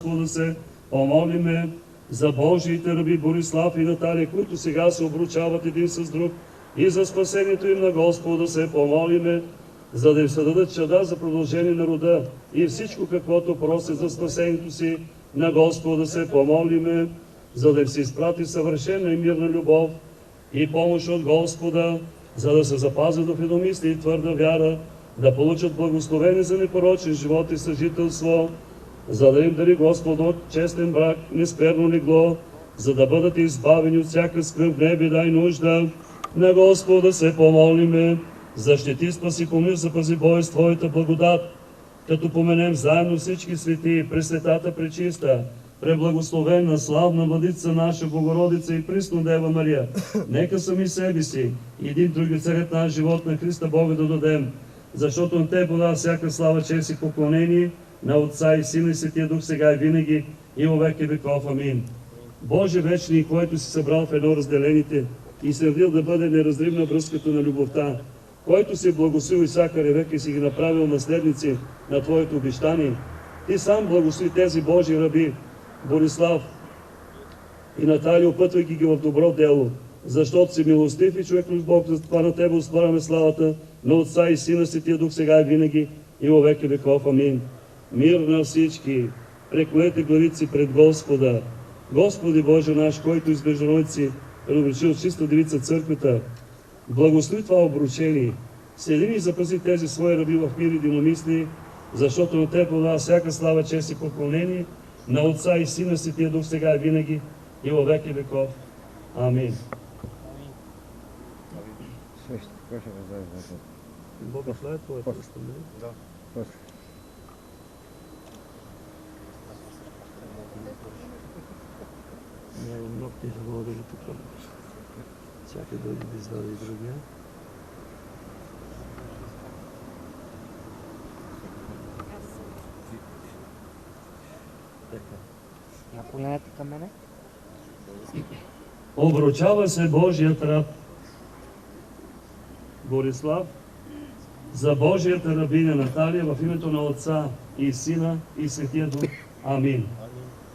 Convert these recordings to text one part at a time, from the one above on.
Господа се помолиме за Божиите раби Борислав и Наталия, които сега се обручават един с друг, и за спасението им на Господа се помолиме, за да им се дадат чада за продължение на рода и всичко, каквото просят за спасението си на Господа се помолиме, за да им се изпрати съвършена и мирна любов и помощ от Господа, за да се запазят в едномислие и твърда вяра, да получат благословение за непорочен живот и съжителство, за да им дари Господ от честен брак, несперно легло, за да бъдат избавени от всяка скръб, небеда и нужда. На Господа се помолиме, защити, спаси, помни, запази Боже с Твоята благодат, като поменем заедно всички светии, Пресветата, Пречиста, преблагословена, славна Владица наша, Богородица и Пресна Дева Мария. Нека сами себе си и един други царят наш живот на Христа Бога да дадем, защото на Те подава всяка слава, чест и поклонение, на Отца и Сина и Светия Дух, сега и винаги, и во веки веков. Амин. Боже вечни, който си събрал в едно разделените и се родил да бъде неразривна връзката на любовта, който си благословил Исака, Ревека и си ги направил наследници на Твоето обещание, Ти сам благослови тези Божи раби, Борислав и Наталия, опътвайки ги в добро дело, защото си милостив и човек с Бог, за това на Тебе оспорваме славата на Отца и Сина, Светия Дух, сега и винаги, и во веки веков. Амин. Мир на всички, преклонете главите си пред Господа. Господи Боже наш, който из международните си предобречил чиста девица църквата, благослови това обручение. Съедини и запази тези свои раби в мир и единомислие, защото на Теб подава всяка слава, чест и поклонение, на Отца и Сина, Светия Дух, сега и винаги, и во веки веков. Амин. Благословя Твоя пръст. Да. Много ти да мога да го тук. Чакай да извади и другия. Я погледнете към мене. Обручава се Божият раб Борислав за Божията рабиня Наталия в името на Отца и Сина и Светия Дух. Амин.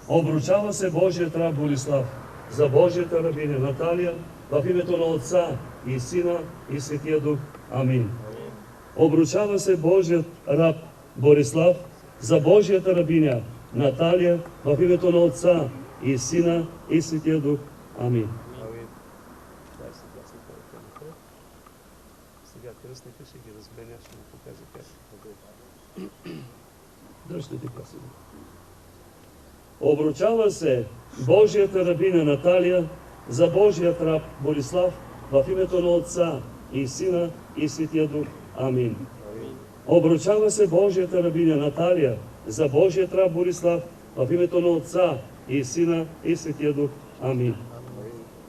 Обручава се Божият раб Борислав за Божията рабиня Наталия в името на Отца и Сина и Светия Дух. Амин. Обручава се Божият раб Борислав за Божията рабиня Наталия в името на Отца и Сина и Светия Дух. Амин. Сега кръстника ще ги разменя, ще му покажа как. Дръжте ти паси. Обручава се Божията рабиня Наталия за Божият раб Борислав в името на Отца и Сина и Светия Дух. Амин. Обручава се Божията рабиня Наталия за Божият раб Борислав в името на Отца и Сина и Светия Дух. Амин.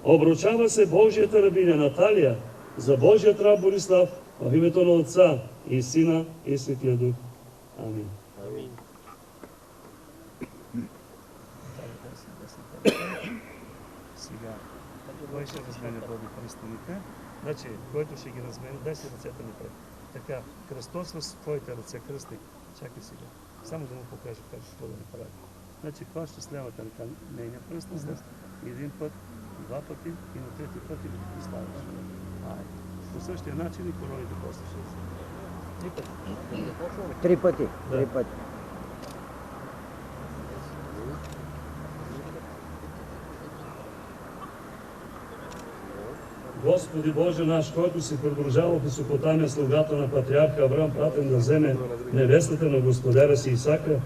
Обручава се Божията рабиня Наталия за Божият раб Борислав в името на Отца и Сина и Светия Дух. Амин. Сега, кой ще разменя Боби пръстените? Значи, който ще ги разменя, дай си ръцете напред. Така, кръстос с твоите ръце, кръстник. Чакай сега. Само да му покажа как ще да направи. Значи, хваща с лявата ръка нейния пръстен след един път, два пъти и на трети път и да ги поставиш. По същия начин и короните после ще се. Три пъти. Да. Три пъти. Господи Боже наш, който си придружавал в Месопотамия слугата на патриарха Авраам, пратен да вземе невестата на господаря си Исака,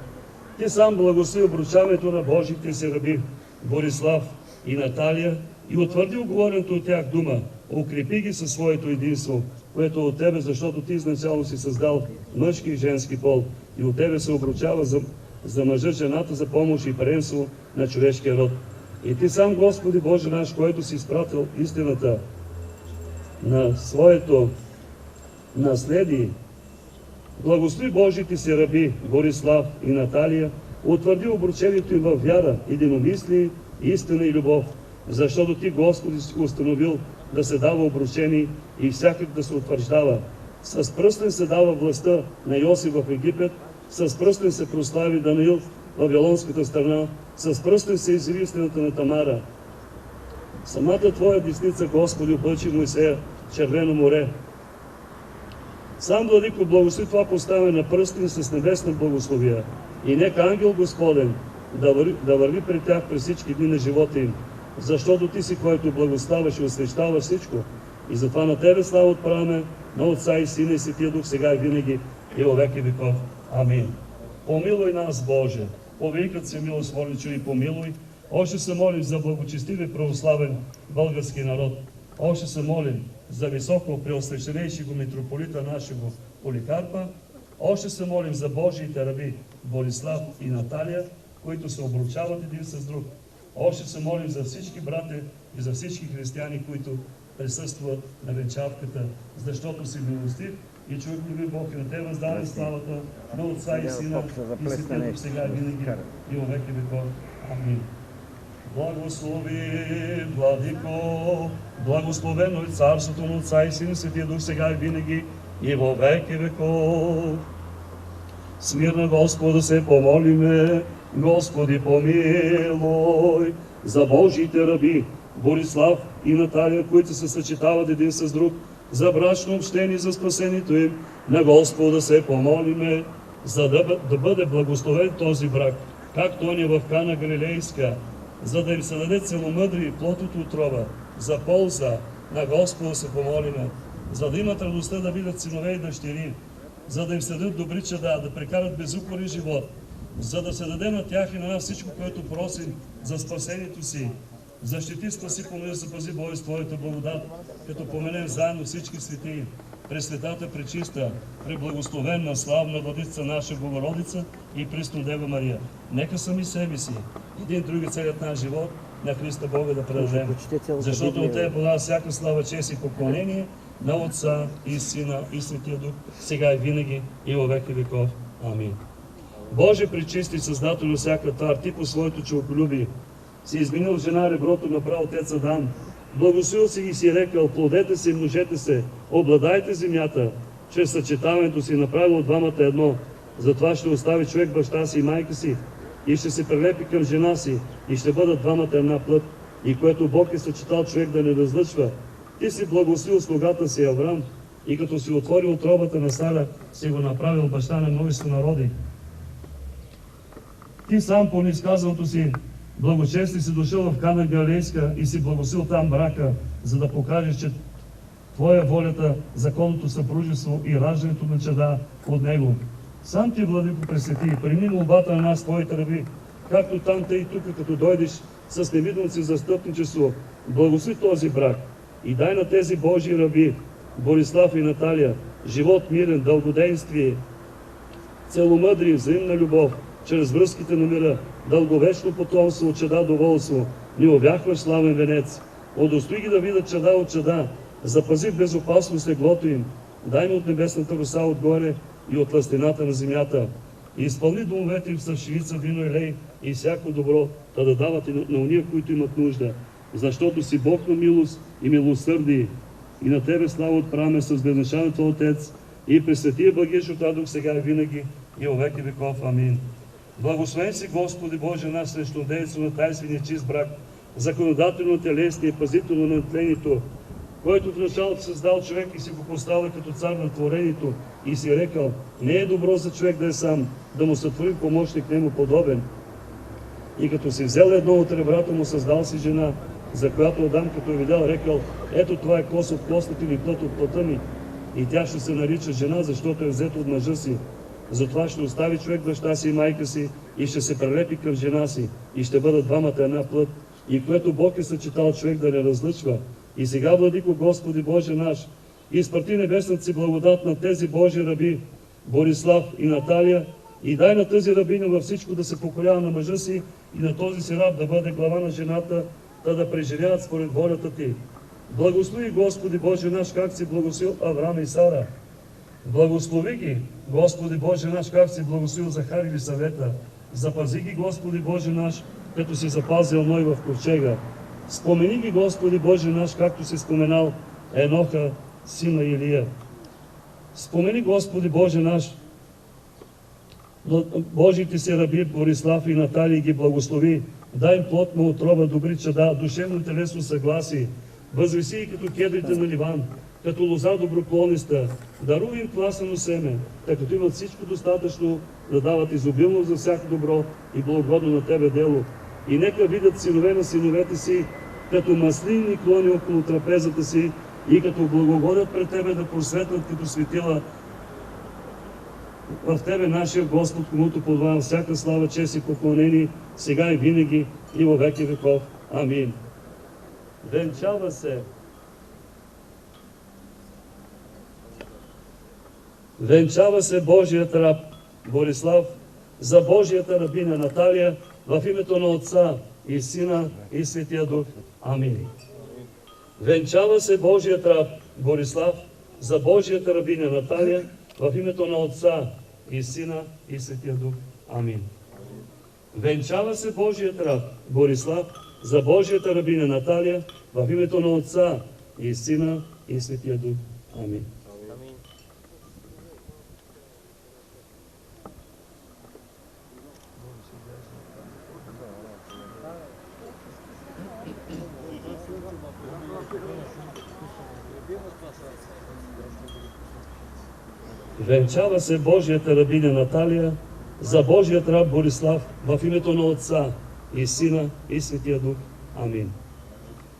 Ти сам благослови обручаването на Божите си раби Борислав и Наталия и утвърди оговореното от тях дума. Укрепи ги със своето единство, което е от Тебе, защото Ти изначално си създал мъжки и женски пол и от Тебе се обручава за мъжа жената за помощ и преемство на човешкия род. И Ти сам, Господи Боже наш, който си изпратил истината на своето наследие, благослови Божите си раби Борислав и Наталия, утвърди обручението им във вяра, единомислие, истина и любов, защото Ти, Господи, си установил да се дава обручение и всякак да се утвърждава. С пръстен се дава властта на Йосиф в Египет, с пръстен се прослави Даниил Вавилонската страна, с пръста се изяви истината на Тамара. Самата Твоя десница, Господи, облъчи Моисея в Червено море. Сам Владико благослови това поставяне на пръстен с небесна благословия. И нека ангел Господен да върви пред тях през всички дни на живота им, защото Ти си, който благославаш и освещаваш всичко. И затова на Тебе слава отправяме, на Отца и Сина и Светия Дух, сега и винаги, и във веки веков. Амин. Помилуй нас, Боже, по великата си милост, моли, чуй и помилуй. Още се молим за благочестив и православен български народ. Още се молим за високо преосвещенейши го митрополита нашего Поликарпа. Още се молим за Божиите раби Борислав и Наталия, които се обручават един с друг. Още се молим за всички брати и за всички християни, които присъстват на венчавката, защото си милостив и човекливи Бог, и на Те въздава славата на Отца и Сина и Светия Дух, сега и винаги, и във веки веков. Амин. Благослови, Владико, благословено е царството на Отца и Сина и Светия Дух, сега и винаги, и във веки веков. Смирна Господа се помолиме, Господи помилуй, за Божиите раби Борислав и Наталия, които се съчетават един с друг, за брачно общение, за спасението им, на Господа се помолиме, за да бъде благословен този брак, както он е в Кана Галилейска, за да им се даде целомъдри и плод от отрова, за полза, на Господа се помолиме, за да имат радостта да видят синове и дъщери, за да им се дадат добри чада, да прекарат безукорен живот, за да се даде на тях и на нас всичко, което просим за спасението си. Защити, спаси, помили, запази, Боже, с Твоята благодат, като поменем заедно всички светии, Пресветата, пречиста, преблагословенна, славна Владица наша Богородица и Пресна Дева Мария. Нека сами себе си, един други целият наш живот, на Христа Бога да предадем. Защото от Тебе подава всяка слава, чест и поклонение на Отца и Сина и Светия Дух, сега и винаги, и във веки веков. Амин. Боже, пречисти, Създател на всяка твар, Ти по своето човеколюбие си изменил жена реброто на прав отец Адам. Благословил си ги си рекал, плодете се и множете се, обладайте земята, чрез съчетаването си направил от двамата едно. Затова ще остави човек баща си и майка си и ще се прилепи към жена си и ще бъдат двамата една плът. И което Бог е съчетал човек да не разлъчва. Ти си благословил слугата си Аврам и като си отворил отробата на Сара, си го направил баща на множество народи. Ти сам по неизказаното си благочестие си дошъл в Кана Галилейска и си благословил там брака, за да покажеш, че Твоя волята, законното съпружество и раждането на чада от него. Сам Ти, Владико, пресвети, прими молбата на нас, Твоите раби, както там, те и тук, като дойдеш с невидимото си застъпничество, благослови този брак и дай на тези Божии раби, Борислав и Наталия, живот мирен, дългоденствие, целомъдрие, взаимна любов, чрез връзките на мира, дълговечно потомство от чада доволство, ни обяхваш славен венец. Удостои ги да видят чада от чада, запази в безопасност леглото им, дай ми от небесната роса отгоре и от лъстената на земята. И изпълни домовете им с шивица, вино и лей и всяко добро, да дават и на уния, които имат нужда. Защото си Бог на милост и милосърдие. И на Тебе слава отправяме с безначален Отец и пресветия благиш от Дух сега и винаги и във веки веков. Амин. Благословен си, Господи Боже наш, срещу действо на тайнствения чист брак, законодателно на телесния, пазително на тлението, който в началото създал човек и си го поставя като цар на творението и си рекал, не е добро за човек да е сам, да му сътвори помощник нему подобен. И като си взел едно от ребрата му, създал си жена, за която Адам, като е видял, рекал, ето това е кост от костите ми, плът от плътта ми. И тя ще се нарича жена, защото е взета от мъжа си. Затова ще остави човек баща си и майка си и ще се прилепи към жена си и ще бъдат двамата една плът. И което Бог е съчетал човек да не разлъчва. И сега, Владико Господи Боже наш, изпрати небесната си благодат на тези Божи раби, Борислав и Наталия, и дай на тази рабиня във всичко да се покорява на мъжа си и на този си раб да бъде глава на жената, да преживяват според волята Ти. Благослови, Господи Боже наш, как си благословил Авраам и Сара. Благослови ги, Господи Боже наш, как си благословил Захар и Елисавета. Запази ги, Господи Боже наш, като си запазил Ной в ковчега. Спомени ги, Господи Боже наш, както си споменал Еноха, сина Илия. Спомени, Господи Боже наш, Божите си раби Борислав и Наталия ги благослови. Дай им плотна отрова, добри чада, душевно телесно съгласие. Възвеси и като кедрите на Ливан, като лоза доброклониста. Даруй им тласено семе, тъй като имат всичко достатъчно да дават изобилно за всяко добро и благогодно на Тебе дело. И нека видят синове на синовете си, като маслини клони около трапезата си и като благогодят пред Тебе да просветнат като светила в Тебе, нашия Господ, комуто подавам всяка слава, чест и поклонение, сега и винаги и във веки веков. Амин. Венчава се Божият раб Борислав за Божията рабиня Наталия в името на Отца и Сина и Светия Дух. Амин. Венчава се Божият раб Борислав за Божията рабиня Наталия в името на Отца и Сина и Светия Дух. Амин. Венчава се Божият раб Борислав за Божията рабиня Наталия в името на Отца и Сина и Светия Дух. Амин. Венчава се Божията рабиня Наталия за Божият раб Борислав в името на Отца и Сина и Светия Дух. Амин.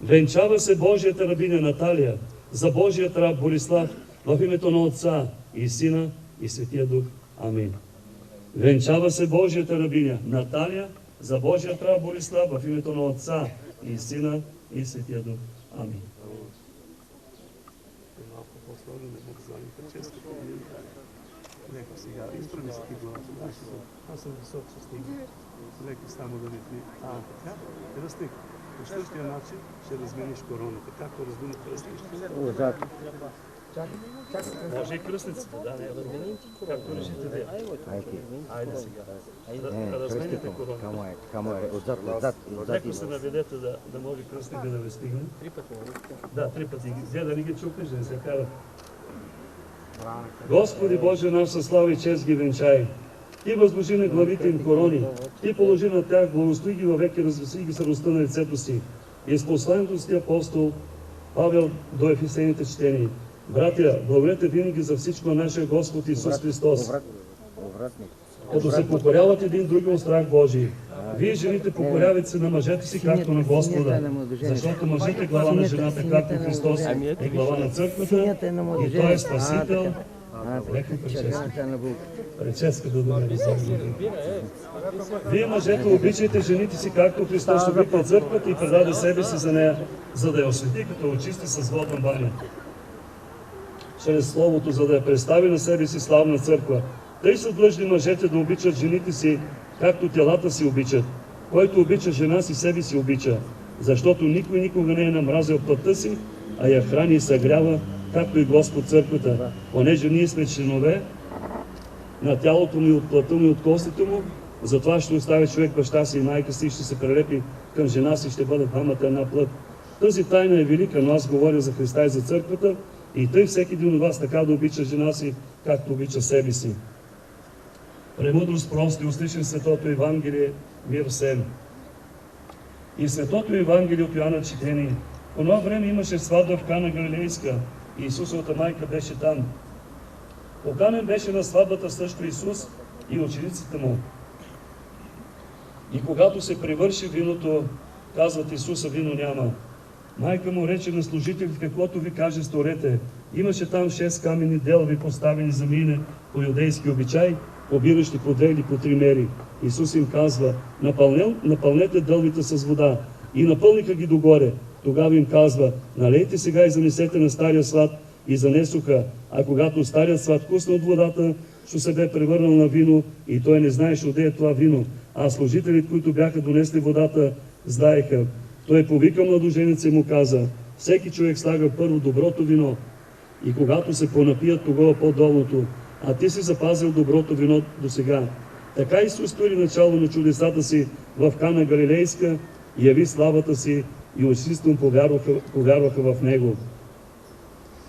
Венчава се Божията рабиня Наталия за Божият раб Борислав в името на Отца и Сина и Светия Дух. Амин. Венчава се Божията рабиня Наталия за Божият раб Борислав в името на Отца и Сина и Светия Дух. Амин. Леко сега, изправи се ти главата. Аз съм висок с стига. Леко само да не ти... така. Кръстник, по същия начин ще размениш короната. Както размина кръстник. Може и кръстницата, да, не е възможно. Както решите вие. Айде сега. Размените короната. Камо е, отзад. Леко се наведете да може кръстника да ви стигне. 3 пъти. Да, 3 пъти. Вие да не ги чукнеш, да не се карат. Господи Боже наш, със слава и чест ги венчай. Ти възложи на главите им корони. Ти положи на тях, благослови ги във веки, развеси ги с радостта на лицето си. И с посланието си апостол Павел до Ефесените четени. Братя, благодарете винаги за всичко на нашия Господ Исус Христос. Като се покоряват един други от страх Божий. Вие, жените, покорявайте се на мъжете си, както на Господа. Защото мъжът е глава на жената, както Христос е глава на църквата и Той е Спасител. Леко прическа да добре. Вие, мъжете, обичайте жените си, както Христос обикна църквата и предаде себе си за нея, за да я освети, като очисти с водна баня. Чрез Словото, за да я представи на себе си славна църква. Тъй са длъжни мъжете да обичат жените си, както телата си обичат. Който обича жена си, себе си обича. Защото никой никога не е намразил плътта си, а я храни и съгрява, както и Господ църквата. Понеже ние сме членове на тялото му и от плътта му и от костите му, затова ще остави човек баща си и майка си, ще се прилепи към жена си, ще бъдат двамата една плът. Тази тайна е велика, но аз говоря за Христа и за църквата, и тъй всеки един от вас така да обича жена си, както обича себе си. Премудрост прости, услышим Светото Евангелие, мир всем. И Светото Евангелие от Йоанна четени. По това време имаше сватба в Кана Галилейска и Исусовата майка беше там. Поканен беше на сватбата също Исус и учениците му. И когато се привърши виното, казват Исуса, вино няма. Майка му рече на служителите, каквото ви каже, сторете. Имаше там 6 каменни делви, поставени за мине по юдейски обичай, побиращи по 2 или по 3 мери. Исус им казва, напълнете дълвите с вода. И напълниха ги догоре. Тогава им казва, налейте сега и занесете на стария сват. И занесоха. А когато старият сват кусна от водата, що се бе превърнал на вино, и той не знаеше отде е това вино. А служителите, които бяха донесли водата, знаеха. Той повика младоженеца и му каза, всеки човек слага първо доброто вино, и когато се понапият, тогава по-долното, а ти си запазил доброто вино до сега. Така Исус стори начало на чудесата си в Кана Галилейска, яви славата си и учителством повярваха в Него.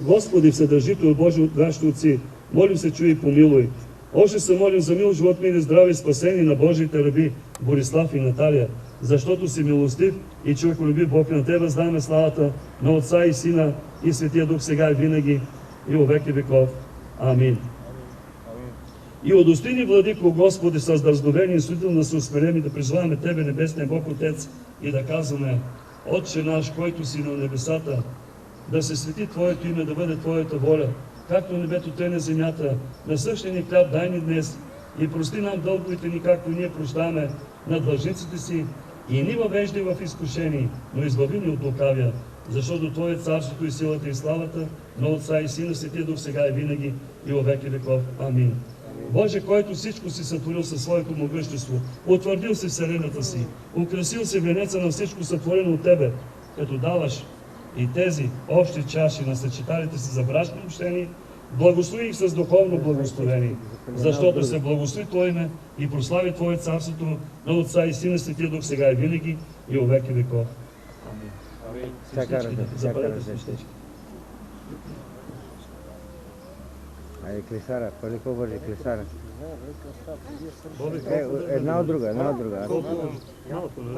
Господи, Вседържител Божи от нашите отци, молим се, чуй и помилуй. Още се молим за мил живот, мир и здраве и спасение на Божиите раби Борислав и Наталия, защото си милостив и човеколюбив Бог. На Тебе въздаваме славата на Отца и Сина и Светия Дух, сега и винаги и во веки веков. Амин. И удостойни, Владико Господи, с дързновение и свидетел да се усмирем и да призоваваме Тебе, Небесния Бог Отец, и да казваме: Отче наш, който си на небесата, да се свети Твоето име, да бъде Твоята воля, както на небето, те на земята. Насъщния ни хляб дай ни днес и прости нам дълговете ни, както ние прощаваме на длъжниците си, и ни въвеждай в изкушение, но избави ни от лукавия, защото Твое царството и силата и славата на Отца и Сина, Светия Дух, сега и винаги и во веки веков. Амин. Боже, който всичко си сътворил със своето могъщество, утвърдил си вселената си, украсил си венеца на всичко сътворено от Тебе, като даваш и тези общи чаши на съчеталите си за брачно общение, благослови их с духовно благословение, защото се благослови Твое име и прослави Твое царството на Отца и Сина, Светия Дух, сега и винаги и во веки веков. Амин. Запалете свещички. Айде клисара, пали по-бързи клисара. Боби, Една от друга. Малко, нали?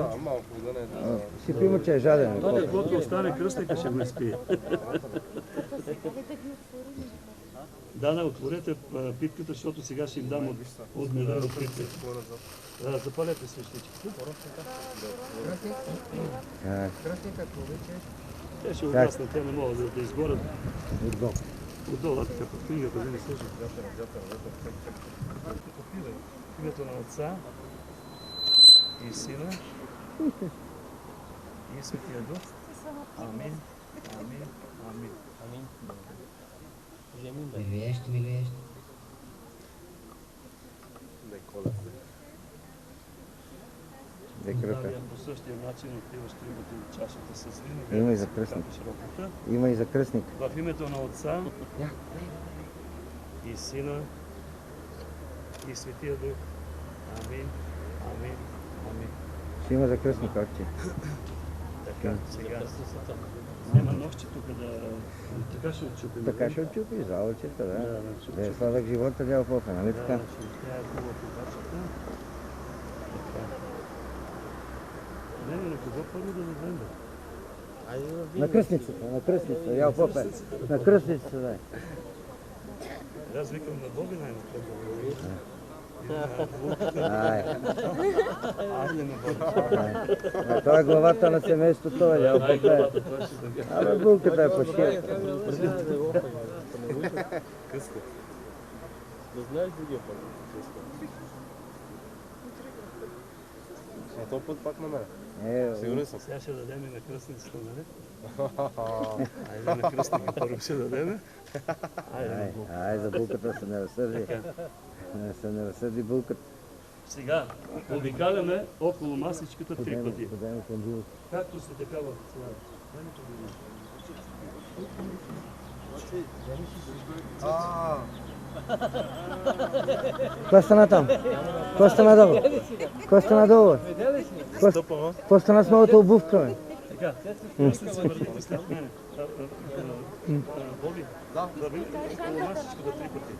Сипи му, че е жаден. Каквото остане кръстника, ще го изпие. Да, не, отворете питката, защото сега ще им дам от меда от питката. Запалете свещичките. Те ще угаснат, те не могат да изгорят. Отдолу, така под книгата, да не служат. В името на Отца и Сина и Светия Дух. Амин. Амин. Амин. Милеещ. По същия начин отиваш трибата от чашата с вино. Има и за кръстник. Има и за кръстник. В името на Отца и Сина и Светия Дух. Амин. Амин. Амин. Ще има за кръстник, отче. Така, сега. Няма нощи тук да... Така ще отчупим. Така ще отчупи, залъчета, да. Да е сладък живота, дядо Попе, нали така? Тя е хубава побачата. Не, на кого първо да дадем, бе? На кръстницата, дядо Попе. На кръстницата, да. Аз викам на Боби най-напред да говори. Айде на Боби. Това е главата на семейството, дядо Попе. Абе, булката е по-шия. Да знаеш другия път. А този път пак на мен. Сигурен съм. Сега ще дадем и на кръстницата, нали? Айде на кръстника първо ще дадем. Ай, за булката се не разсърди. Не разсърди булката. Сега обикаляме около масичката 3 пъти. Както сте така в Кой стана там? Кой стана долу? Кой стана долу? Кой стана с моята обувка, бе? Така, кръстници вървите след мене. Боби, върви около масичката 3 пъти.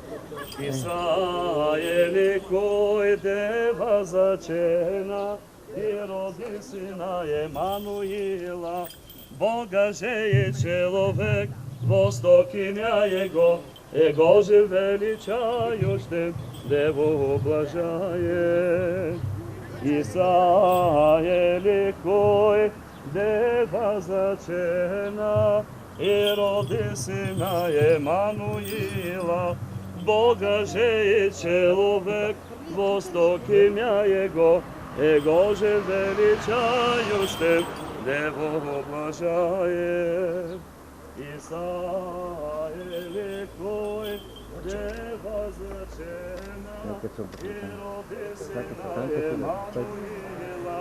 Исраели, кой дева зачена и роди сина Емануила, Бога же е человек, восток имя Его же величающим, Деву облажает. Исраели, кой дева зачена и роди сина Емануила, Бога же е человек, восток имя Его же величающим, Деву облажает. Исраели, кой дева зачена и роди сина Емануила,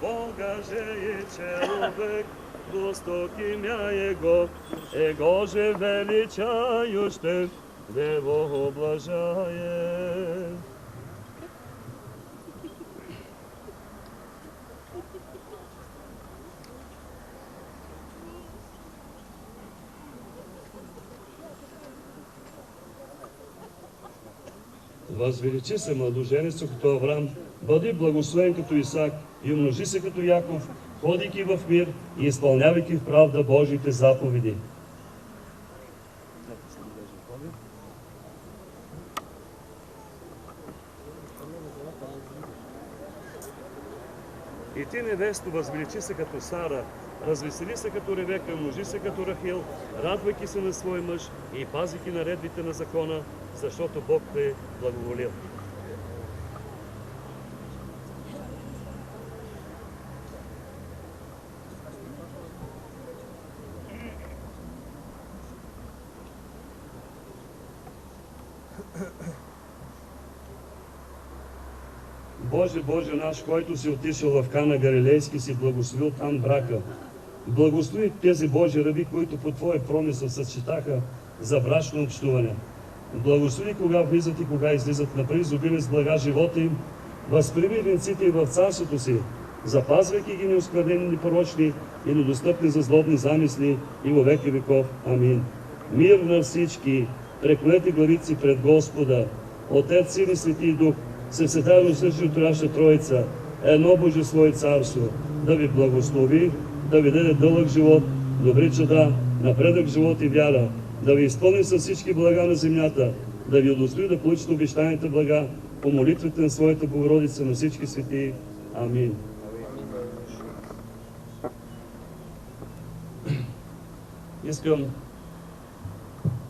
Бога же е человек, восток имя Его же величающим, Деву облажает. Възвеличи се младоженецо като Аврам, бъди благословен като Исак и умножи се като Яков, ходейки в мир и изпълнявайки в правда Божиите заповеди. И ти, невесто, възвеличи се като Сара, развесели се като Ревека, множи се като Рахил, радвайки се на свой мъж и пазики наредбите на закона, защото Бог те е благоволил. Боже, Боже наш, който си отишъл в Кана Галилейски, си благословил там брака. Благослови тези Божи раби, които по Твоя промисъл съчетаха за брачно общуване. Благослови кога влизат и кога излизат, направи изобилие с блага живота им, възприми венците им в царството си, запазвайки ги неосквернени, непорочни и недостъпни за злобни замисли и во веки веков. Амин. Мир на всички, преклонете главици пред Господа, Отец, Син и Свети Дух, Всесветайно същото Тройна Троица, едно Божество и царство, да ви благослови, да ви даде дълъг живот, добри чада, напредък живот и вяра, да ви изпълни с всички блага на земята, да ви удостои да получите обещаните блага по молитвите на своята Богородица на всички свети. Амин.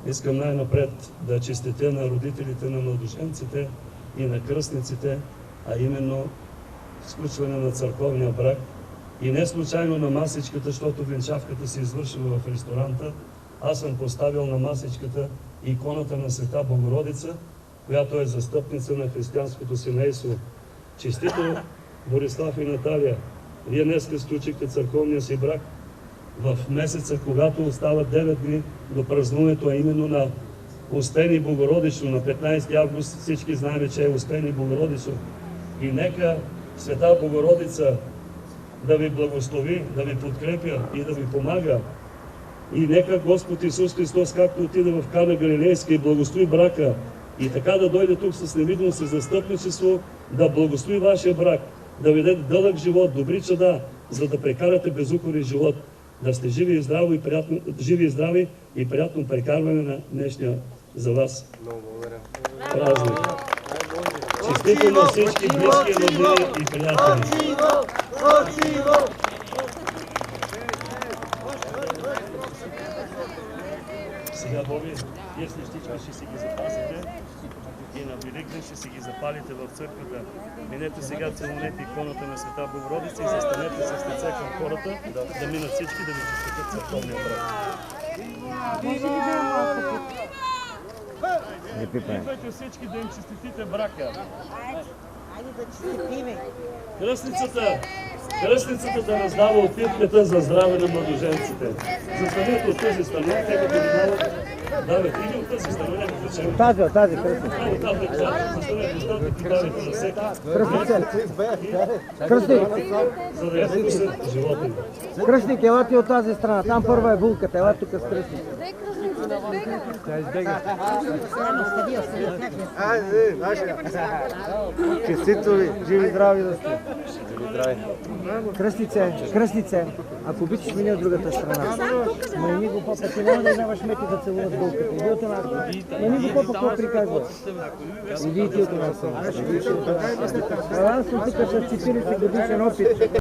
Искам най-напред да честитя на родителите на младоженците и на кръстниците, а именно сключване на църковния брак. И не случайно на масичката, защото венчавката се извършва в ресторанта, аз съм поставил на масичката иконата на Света Богородица, която е застъпница на християнското семейство. Честито, Борислав и Наталия! Вие днеска сключихте църковния си брак в месеца, когато остават 9 дни до празнуването, а именно на Успени Богородично, на 15 август. Всички знаем, че е Успени Богородично. И нека Света Богородица да ви благослови, да ви подкрепя и да ви помага. И нека Господ Исус Христос, както отиде в Кана Галилейска и благослови брака, и така да дойде тук с невидимост и застъпничество, да благослови вашия брак, да ви даде дълъг живот, добри чада, за да прекарате безукорен живот, да сте живи и здрави и приятно прекарване на днешния за вас празник. Честито на всички близки, роднини и приятели! Сега, Боби, тия свещички ще си ги запазите и на Великден ще си ги запалите в църквата. Минете сега, целунете иконата на Света Богородица и застанете с лице към хората, да минат всички да ви честитят църковния брак. Идвайте всички да им честитите брака. Кръстницата да раздава отпитката за здраве на младоженците. Застанете от тази страна, те като ви дават. Давайте, или от тази страна, нека да чем. От тази кръстница. От тази кръстница. Застанете остатък и давайте на всеки. Кръстник, За да я вкусят живота им. кръстник, ела ти от тази страна. Там първа е булката, ела тук с кръстник. Честито ви, живи здрави да сте. Кръстнице, ако обичаш мини от другата страна. Ма и ни го папа, ти няма да даваш мети да целуват булката. Иди от една страна. Ма ни го папа, какво приказва? Иди и ти от една страна. Аз съм тук с 40 годишен опит.